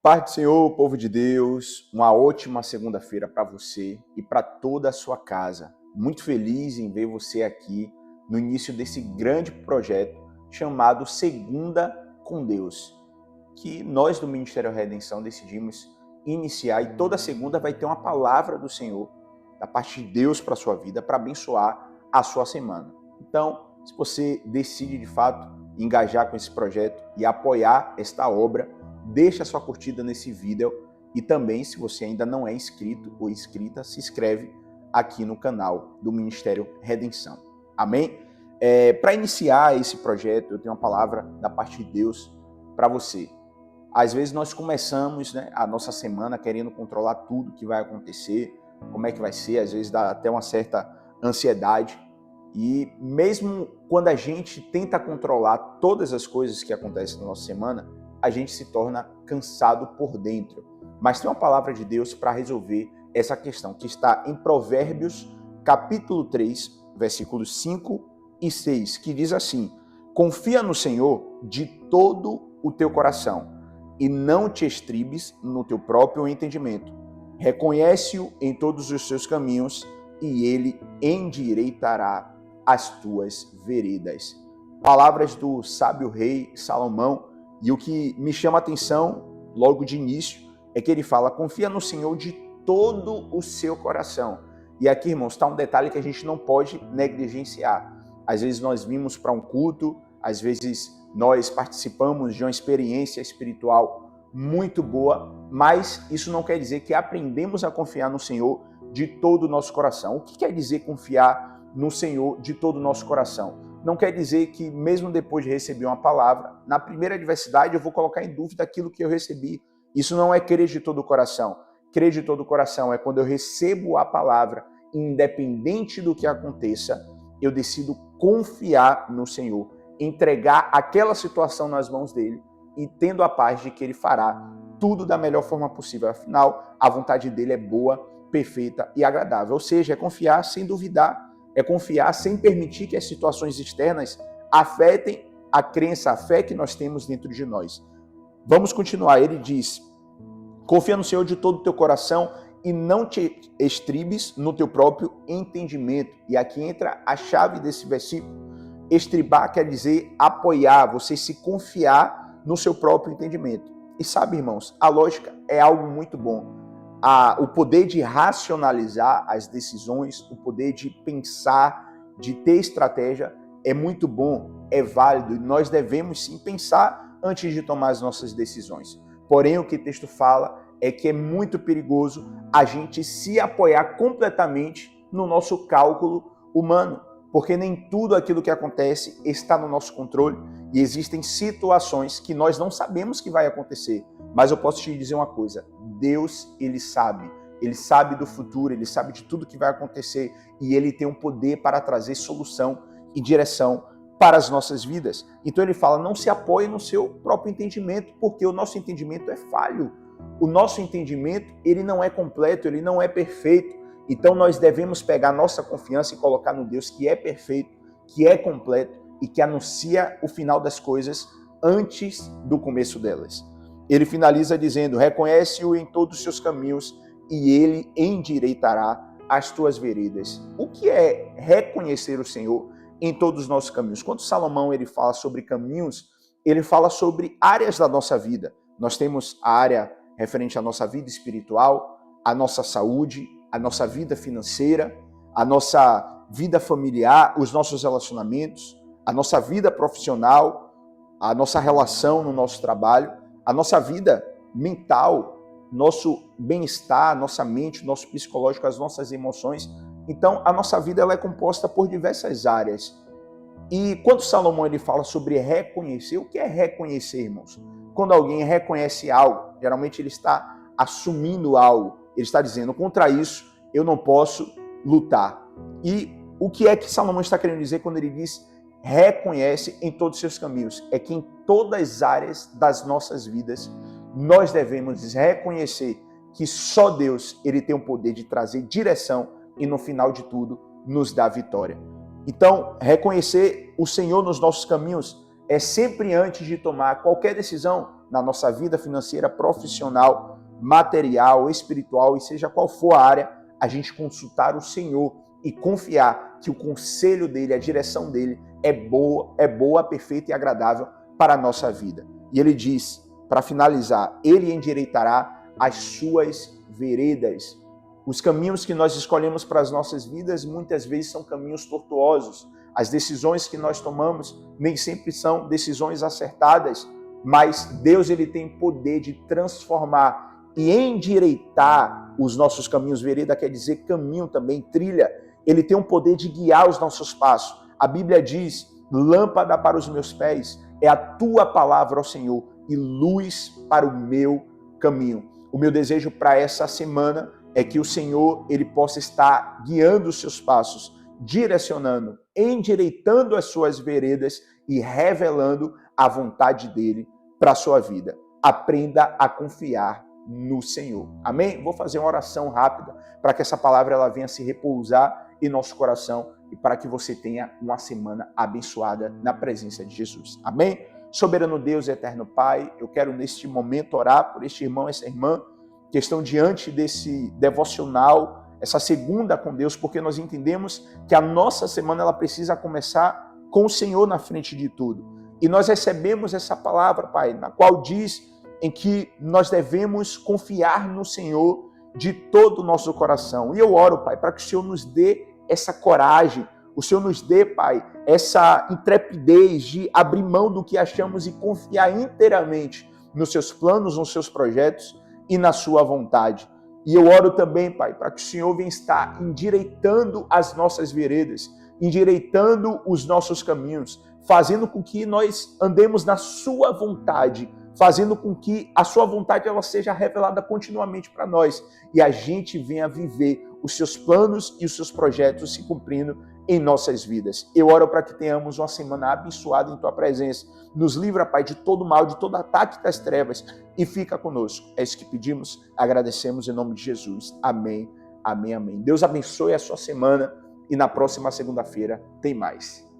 Paz do Senhor, povo de Deus, uma ótima segunda-feira para você e para toda a sua casa. Muito feliz em ver você aqui no início desse grande projeto chamado Segunda com Deus, que nós do Ministério Redenção decidimos iniciar e toda segunda vai ter uma palavra do Senhor, da parte de Deus para a sua vida, para abençoar a sua semana. Então, se você decide de fato engajar com esse projeto e apoiar esta obra, deixa sua curtida nesse vídeo e também, se você ainda não é inscrito ou inscrita, se inscreve aqui no canal do Ministério Redenção. Amém? Para iniciar esse projeto, eu tenho uma palavra da parte de Deus para você. Às vezes nós começamos a nossa semana querendo controlar tudo que vai acontecer, como é que vai ser, às vezes dá até uma certa ansiedade. E mesmo quando a gente tenta controlar todas as coisas que acontecem na nossa semana, a gente se torna cansado por dentro. Mas tem uma palavra de Deus para resolver essa questão, que está em Provérbios, capítulo 3, versículos 5 e 6, que diz assim: confia no Senhor de todo o teu coração e não te estribes no teu próprio entendimento. Reconhece-o em todos os seus caminhos e ele endireitará as tuas veredas. Palavras do sábio rei Salomão. E o que me chama a atenção, logo de início, é que ele fala, confia no Senhor de todo o seu coração. E aqui, irmãos, está um detalhe que a gente não pode negligenciar. Às vezes nós vimos para um culto, às vezes nós participamos de uma experiência espiritual muito boa, mas isso não quer dizer que aprendemos a confiar no Senhor de todo o nosso coração. O que quer dizer confiar no Senhor de todo o nosso coração? Não quer dizer que mesmo depois de receber uma palavra, na primeira adversidade eu vou colocar em dúvida aquilo que eu recebi. Isso não é crer de todo o coração. Crer de todo o coração é quando eu recebo a palavra, independente do que aconteça, eu decido confiar no Senhor, entregar aquela situação nas mãos dele e tendo a paz de que ele fará tudo da melhor forma possível. Afinal, a vontade dele é boa, perfeita e agradável. Ou seja, é confiar sem duvidar. É confiar sem permitir que as situações externas afetem a crença, a fé que nós temos dentro de nós. Vamos continuar. Ele diz, confia no Senhor de todo o teu coração e não te estribes no teu próprio entendimento. E aqui entra a chave desse versículo. Estribar quer dizer apoiar, você se confiar no seu próprio entendimento. E sabe, irmãos, a lógica é algo muito bom. O poder de racionalizar as decisões, o poder de pensar, de ter estratégia é muito bom, é válido e nós devemos sim pensar antes de tomar as nossas decisões. Porém, o que o texto fala é que é muito perigoso a gente se apoiar completamente no nosso cálculo humano, porque nem tudo aquilo que acontece está no nosso controle e existem situações que nós não sabemos que vai acontecer. Mas eu posso te dizer uma coisa, Deus, ele sabe do futuro, ele sabe de tudo que vai acontecer e ele tem um poder para trazer solução e direção para as nossas vidas. Então ele fala, não se apoie no seu próprio entendimento, porque o nosso entendimento é falho. O nosso entendimento, ele não é completo, ele não é perfeito. Então nós devemos pegar nossa confiança e colocar no Deus que é perfeito, que é completo e que anuncia o final das coisas antes do começo delas. Ele finaliza dizendo, reconhece-o em todos os seus caminhos e ele endireitará as tuas veredas. O que é reconhecer o Senhor em todos os nossos caminhos? Quando Salomão ele fala sobre caminhos, ele fala sobre áreas da nossa vida. Nós temos a área referente à nossa vida espiritual, à nossa saúde, à nossa vida financeira, à nossa vida familiar, os nossos relacionamentos, a nossa vida profissional, a nossa relação no nosso trabalho, a nossa vida mental, nosso bem-estar, nossa mente, nosso psicológico, as nossas emoções. Então, a nossa vida ela é composta por diversas áreas. E quando Salomão ele fala sobre reconhecer, o que é reconhecer, irmãos? Quando alguém reconhece algo, geralmente ele está assumindo algo. Ele está dizendo, contra isso eu não posso lutar. E o que é que Salomão está querendo dizer quando ele diz reconhece em todos os seus caminhos? É que em todas as áreas das nossas vidas, nós devemos reconhecer que só Deus ele tem o poder de trazer direção e no final de tudo nos dá vitória. Então, reconhecer o Senhor nos nossos caminhos é sempre antes de tomar qualquer decisão na nossa vida financeira, profissional, material, espiritual e seja qual for a área, a gente consultar o Senhor e confiar que o conselho dele, a direção dele é boa, perfeita e agradável para a nossa vida. E ele diz, para finalizar, ele endireitará as suas veredas. Os caminhos que nós escolhemos para as nossas vidas muitas vezes são caminhos tortuosos. As decisões que nós tomamos nem sempre são decisões acertadas, mas Deus ele tem poder de transformar e endireitar os nossos caminhos. Vereda quer dizer caminho também, trilha. Ele tem o poder de guiar os nossos passos. A Bíblia diz, lâmpada para os meus pés é a tua palavra, ó Senhor, e luz para o meu caminho. O meu desejo para essa semana é que o Senhor ele possa estar guiando os seus passos, direcionando, endireitando as suas veredas e revelando a vontade dele para a sua vida. Aprenda a confiar no Senhor. Amém? Vou fazer uma oração rápida para que essa palavra ela venha se repousar em nosso coração e para que você tenha uma semana abençoada na presença de Jesus. Amém? Soberano Deus e eterno Pai, eu quero neste momento orar por este irmão, essa irmã, que estão diante desse devocional, essa segunda com Deus, porque nós entendemos que a nossa semana ela precisa começar com o Senhor na frente de tudo. E nós recebemos essa palavra, Pai, na qual diz em que nós devemos confiar no Senhor de todo o nosso coração. E eu oro, Pai, para que o Senhor nos dê essa coragem, o Senhor nos dê, Pai, essa intrepidez de abrir mão do que achamos e confiar inteiramente nos seus planos, nos seus projetos e na sua vontade. E eu oro também, Pai, para que o Senhor venha estar endireitando as nossas veredas, endireitando os nossos caminhos, fazendo com que nós andemos na sua vontade, fazendo com que a sua vontade ela seja revelada continuamente para nós e a gente venha viver os seus planos e os seus projetos se cumprindo em nossas vidas. Eu oro para que tenhamos uma semana abençoada em Tua presença. Nos livra, Pai, de todo mal, de todo ataque das trevas e fica conosco. É isso que pedimos, agradecemos em nome de Jesus. Amém, amém, amém. Deus abençoe a sua semana e na próxima segunda-feira tem mais.